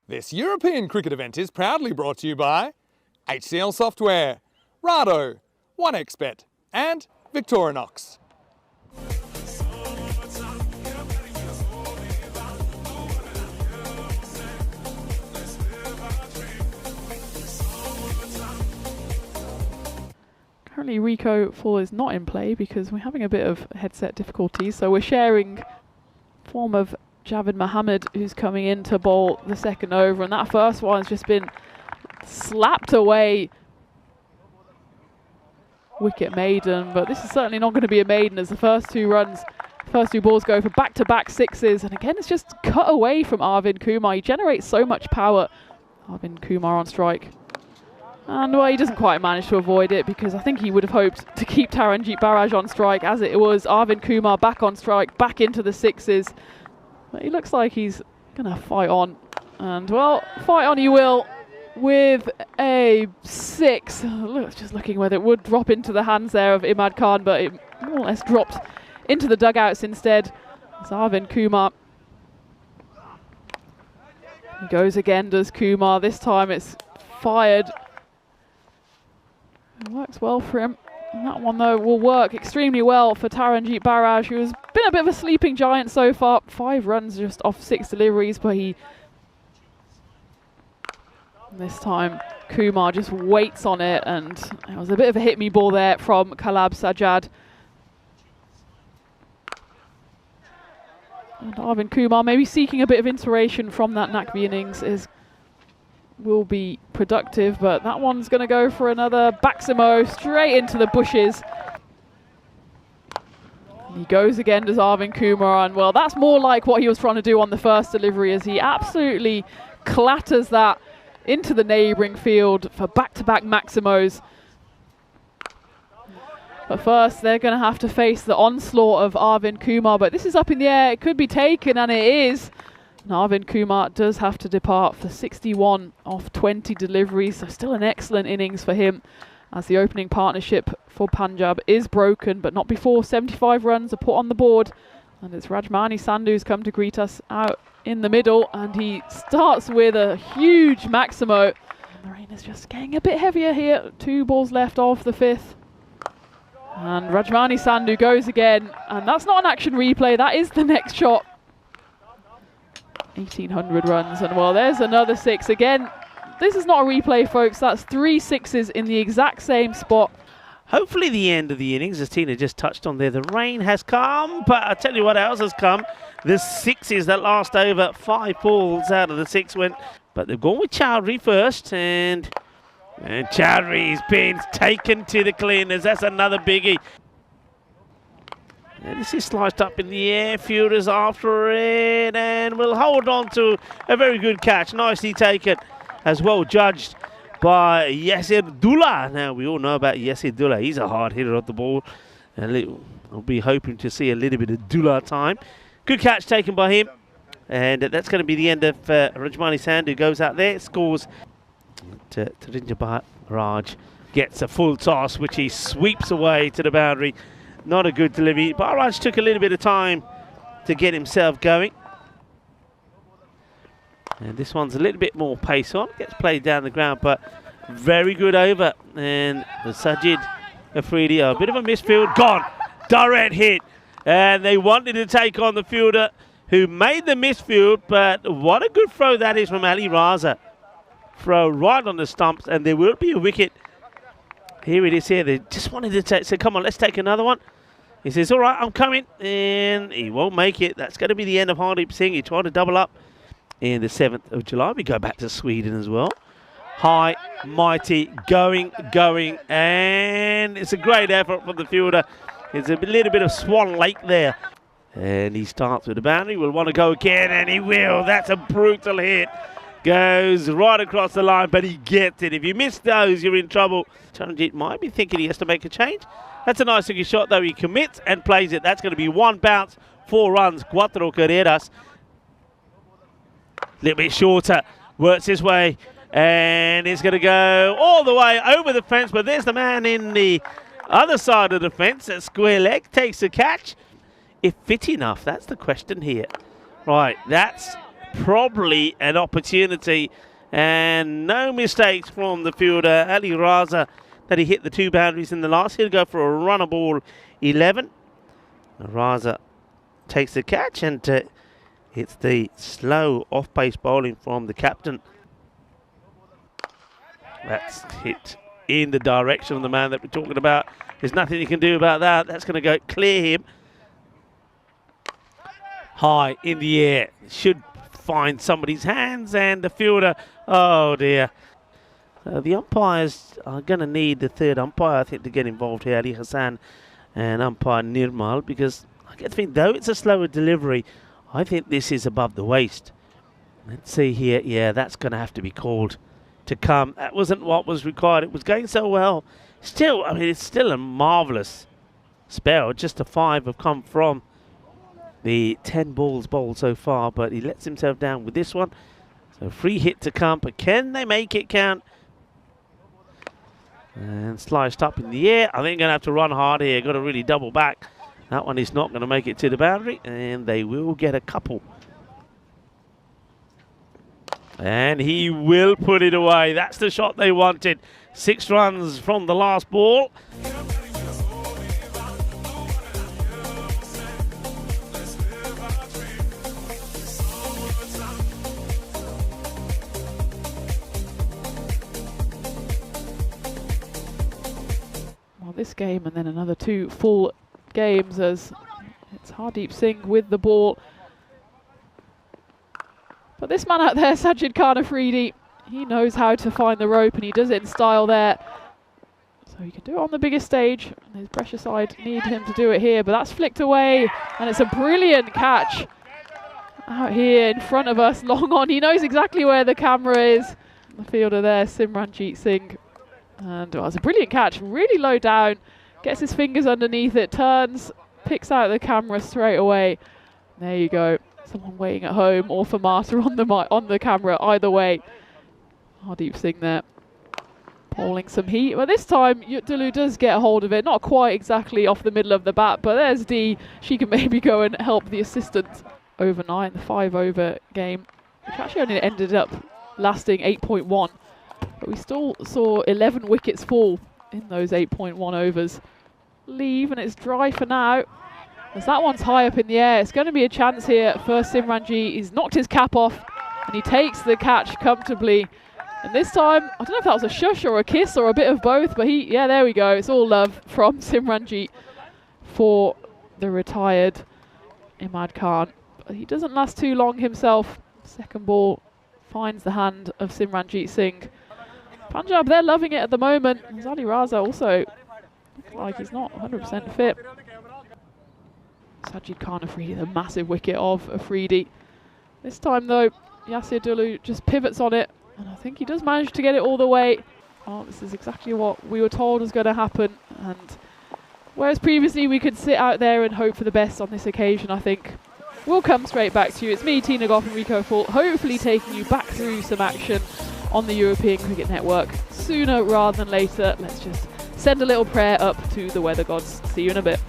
This European cricket event is proudly brought to you by HCL Software, Rado, 1xBet and Victorinox. Currently Rico Full is not in play because we're having a bit of headset difficulties, so we're sharing form of Javed Mohammed, who's coming in to bowl the second over, and that first one's just been slapped away. Wicket maiden, but this is certainly not going to be a maiden as the first two balls go for back-to-back sixes, and again it's just cut away from Arvind Kumar. He generates so much power. Arvind Kumar on strike. And well, he doesn't quite manage to avoid it because I think he would have hoped to keep Taranjeet Barraj on strike. As it was, Arvind Kumar back on strike, back into the sixes. But he looks like he's going to fight on. And well, fight on he will with a six. Just looking whether it would drop into the hands there of Imad Khan, but it more or less dropped into the dugouts instead. It's Arvind Kumar. He goes again, does Kumar. This time it's fired. It works well for him. And that one, though, will work extremely well for Taranjeet Barraj, who has been a bit of a sleeping giant so far. 5 runs just off 6 deliveries, but this time Kumar just waits on it, and it was a bit of a hit-me ball there from Kalab Sajjad. And Arvind Kumar maybe seeking a bit of inspiration from that Naqvi innings will be productive, but that one's going to go for another Baximo straight into the bushes. And he goes again, does Arvind Kumar, and well, that's more like what he was trying to do on the first delivery, as he absolutely clatters that into the neighbouring field for back-to-back Maximos. But first, they're going to have to face the onslaught of Arvind Kumar, but this is up in the air. It could be taken, and it is. And Arvind Kumar does have to depart for 61 off 20 deliveries, so still an excellent innings for him, as the opening partnership for Punjab is broken, but not before 75 runs are put on the board. And it's Rajmani Sandhu who's come to greet us out in the middle, and he starts with a huge Maximo. And the rain is just getting a bit heavier here. 2 balls left of the 5th. And Rajmani Sandhu goes again, and that's not an action replay, that is the next shot. 1,800 runs, and well, there's another 6. Again, this is not a replay, folks. That's 3 sixes in the exact same spot. Hopefully the end of the innings, as Tina just touched on there, the rain has come, but I'll tell you what else has come. The sixes that last over. 5 balls out of the 6 went, but they've gone with Chowdhury first, and Chowdhury's been taken to the cleaners. That's another biggie. And this is sliced up in the air, fielders after it, and will hold on to a very good catch. Nicely taken, as well judged by Yasir Dullah. Now, we all know about Yasir Dullah. He's a hard hitter off the ball. And I'll be hoping to see a little bit of Dullah time. Good catch taken by him. And that's going to be the end of Rajmani Sandhu. Goes out there, scores. Taranjeet Barraj gets a full toss, which he sweeps away to the boundary. Not a good delivery. Barraj took a little bit of time to get himself going. And this one's a little bit more pace on. Gets played down the ground, but very good over. And the Sajid Afridi, a bit of a misfield. Gone. Direct hit. And they wanted to take on the fielder who made the misfield, but what a good throw that is from Ali Raza. Throw right on the stumps, and there will be a wicket. Here it is here. They just wanted to take, so come on, let's take another one. He says, all right, I'm coming. And he won't make it. That's going to be the end of Hardeep Singh. He tried to double up in the 7th of July. We go back to Sweden as well. High, mighty, going. And it's a great effort from the fielder. It's a little bit of Swan Lake there. And he starts with the boundary. Will want to go again, and he will. That's a brutal hit. Goes right across the line, but he gets it. If you miss those, you're in trouble. Taranjeet might be thinking he has to make a change. That's a nice looking shot, though. He commits and plays it. That's going to be 1 bounce, 4 runs. Cuatro carreras. A little bit shorter. Works his way. And it's going to go all the way over the fence. But there's the man in the other side of the fence. That square leg takes the catch. If fit enough, that's the question here. Right, that's probably an opportunity. And no mistakes from the fielder, Ali Raza, that he hit the 2 boundaries in the last. He'll go for a runner ball 11. Raza takes the catch, and it's the slow off-pace bowling from the captain. That's hit in the direction of the man that we're talking about. There's nothing you can do about that. That's going to go clear him. High in the air. Should find somebody's hands, and the fielder, oh dear. So the umpires are going to need the third umpire, I think, to get involved here, Ali Hassan and umpire Nirmal, because I get the feeling, though it's a slower delivery, I think this is above the waist. Let's see here. Yeah, that's going to have to be called to come. That wasn't what was required. It was going so well. Still, I mean, it's still a marvellous spell. Just a 5 have come from the 10 balls bowled so far, but he lets himself down with this one. So free hit to come, but can they make it count? And sliced up in the air. I think going to have to run hard here. Got to really double back. That one is not going to make it to the boundary, and they will get a couple. And he will put it away. That's the shot they wanted. 6 runs from the last ball. Well, this game and then another 2 full games as it's Hardeep Singh with the ball. But this man out there, Sajid Khan Afridi, he knows how to find the rope, and he does it in style there. So he can do it on the biggest stage. And his pressure side need him to do it here, but that's flicked away, and it's a brilliant catch out here in front of us, long on. He knows exactly where the camera is. The fielder there, Simranjeet Singh. And well, it's a brilliant catch, really low down, gets his fingers underneath it, turns, picks out the camera straight away. There you go. Someone waiting at home or for Marta on the camera, either way. Hardeep Singh there, bowling some heat. Well, this time Dulu does get a hold of it, not quite exactly off the middle of the bat, but there's Dee. She can maybe go and help the assistant. Overnight, the 5-over game, which actually only ended up lasting 8.1. But we still saw 11 wickets fall in those 8.1 overs. Leave, and it's dry for now. As that one's high up in the air, it's going to be a chance here for Simranjeet. He's knocked his cap off, and he takes the catch comfortably. And this time, I don't know if that was a shush or a kiss or a bit of both, but yeah, there we go. It's all love from Simranjeet for the retired Imad Khan. But he doesn't last too long himself. Second ball finds the hand of Simranjeet Singh. Punjab, they're loving it at the moment. Ali Raza also looks like he's not 100% fit. Sajid Khan Afridi, the massive wicket of Afridi. This time though, Yasir Dulu just pivots on it, and I think he does manage to get it all the way. Oh, this is exactly what we were told was going to happen. And whereas previously we could sit out there and hope for the best, on this occasion I think we'll come straight back to you. It's me, Tina Goff and Rico Full, hopefully taking you back through some action on the European Cricket Network sooner rather than later. Let's just send a little prayer up to the weather gods. See you in a bit.